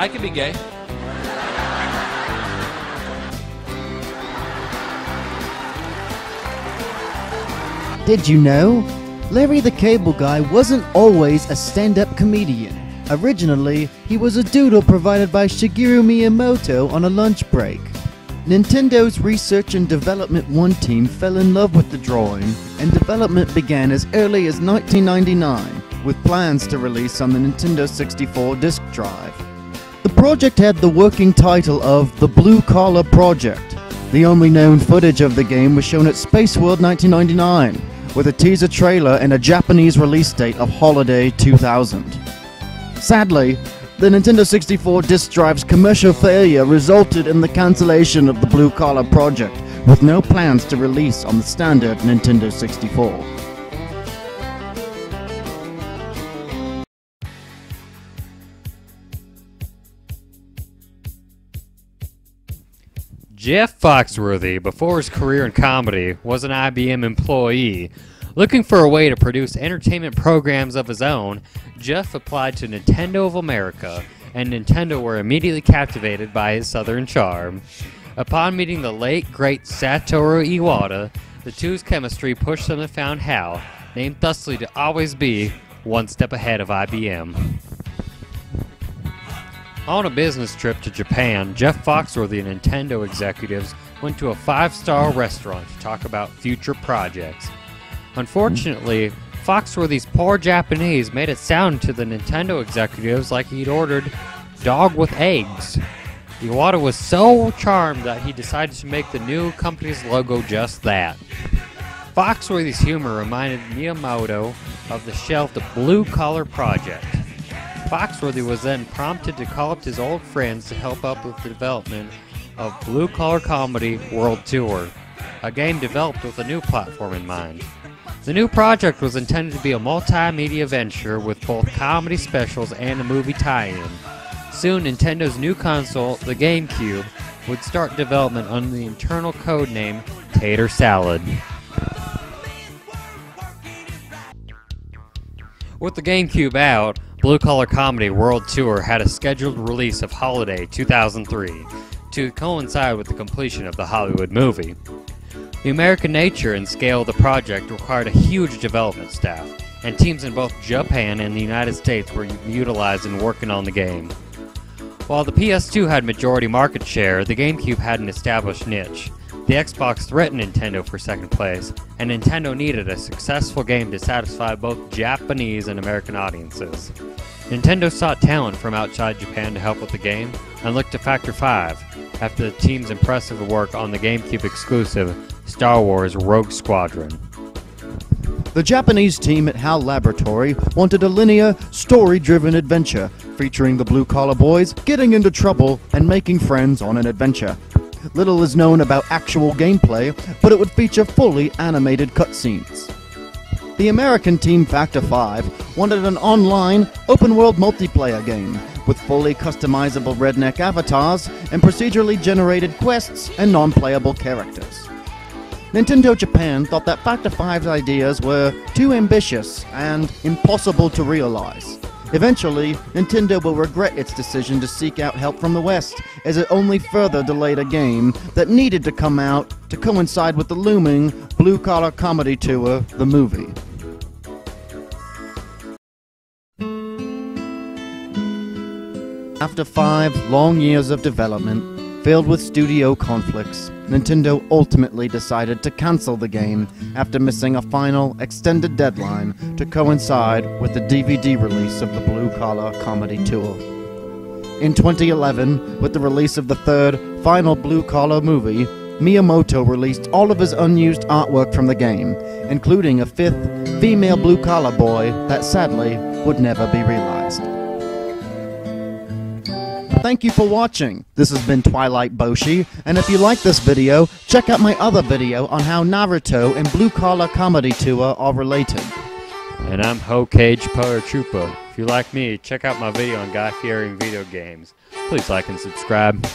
I can be gay. Did you know? Larry the Cable Guy wasn't always a stand-up comedian. Originally, he was a doodle provided by Shigeru Miyamoto on a lunch break. Nintendo's Research and Development 1 team fell in love with the drawing, and development began as early as 1999, with plans to release on the Nintendo 64 disk drive. The project had the working title of The Blue Collar Project. The only known footage of the game was shown at Space World 1999, with a teaser trailer and a Japanese release date of Holiday 2000. Sadly, the Nintendo 64 disk drive's commercial failure resulted in the cancellation of the Blue Collar Project, with no plans to release on the standard Nintendo 64. Jeff Foxworthy, before his career in comedy, was an IBM employee. Looking for a way to produce entertainment programs of his own, Jeff applied to Nintendo of America, and Nintendo were immediately captivated by his southern charm. Upon meeting the late, great Satoru Iwata, the two's chemistry pushed them and found HAL, named thusly to always be one step ahead of IBM. On a business trip to Japan, Jeff Foxworthy and Nintendo executives went to a 5-star restaurant to talk about future projects. Unfortunately, Foxworthy's poor Japanese made it sound to the Nintendo executives like he'd ordered dog with eggs. Iwata was so charmed that he decided to make the new company's logo just that. Foxworthy's humor reminded Miyamoto of the shelved Blue Collar Project. Foxworthy was then prompted to call up his old friends to help up with the development of Blue Collar Comedy World Tour, a game developed with a new platform in mind. The new project was intended to be a multimedia venture with both comedy specials and a movie tie-in. Soon, Nintendo's new console, the GameCube, would start development under the internal code name Tater Salad. With the GameCube out, Blue Collar Comedy World Tour had a scheduled release of Holiday 2003 to coincide with the completion of the Hollywood movie. The American nature and scale of the project required a huge development staff, and teams in both Japan and the United States were utilized in working on the game. While the PS2 had majority market share, the GameCube had an established niche. The Xbox threatened Nintendo for second place, and Nintendo needed a successful game to satisfy both Japanese and American audiences. Nintendo sought talent from outside Japan to help with the game, and looked to Factor 5 after the team's impressive work on the GameCube exclusive Star Wars Rogue Squadron. The Japanese team at HAL Laboratory wanted a linear, story-driven adventure, featuring the blue-collar boys getting into trouble and making friends on an adventure. Little is known about actual gameplay, but it would feature fully animated cutscenes. The American team Factor 5 wanted an online, open-world multiplayer game with fully customizable redneck avatars and procedurally generated quests and non-playable characters. Nintendo Japan thought that Factor 5's ideas were too ambitious and impossible to realize. Eventually, Nintendo will regret its decision to seek out help from the West, as it only further delayed a game that needed to come out to coincide with the looming Blue Collar Comedy Tour, the movie. After 5 long years of development, filled with studio conflicts, Nintendo ultimately decided to cancel the game after missing a final, extended deadline to coincide with the DVD release of the Blue Collar Comedy Tour. In 2011, with the release of the third, final Blue Collar movie, Miyamoto released all of his unused artwork from the game, including a 5th female blue-collar boy that sadly would never be realized. Thank you for watching. This has been Twilight Boshi, and if you like this video, check out my other video on how Naruto and Blue Collar Comedy Tour are related. And I'm HokageParatroopa. If you like me, check out my video on Guy Fieri and video games. Please like and subscribe.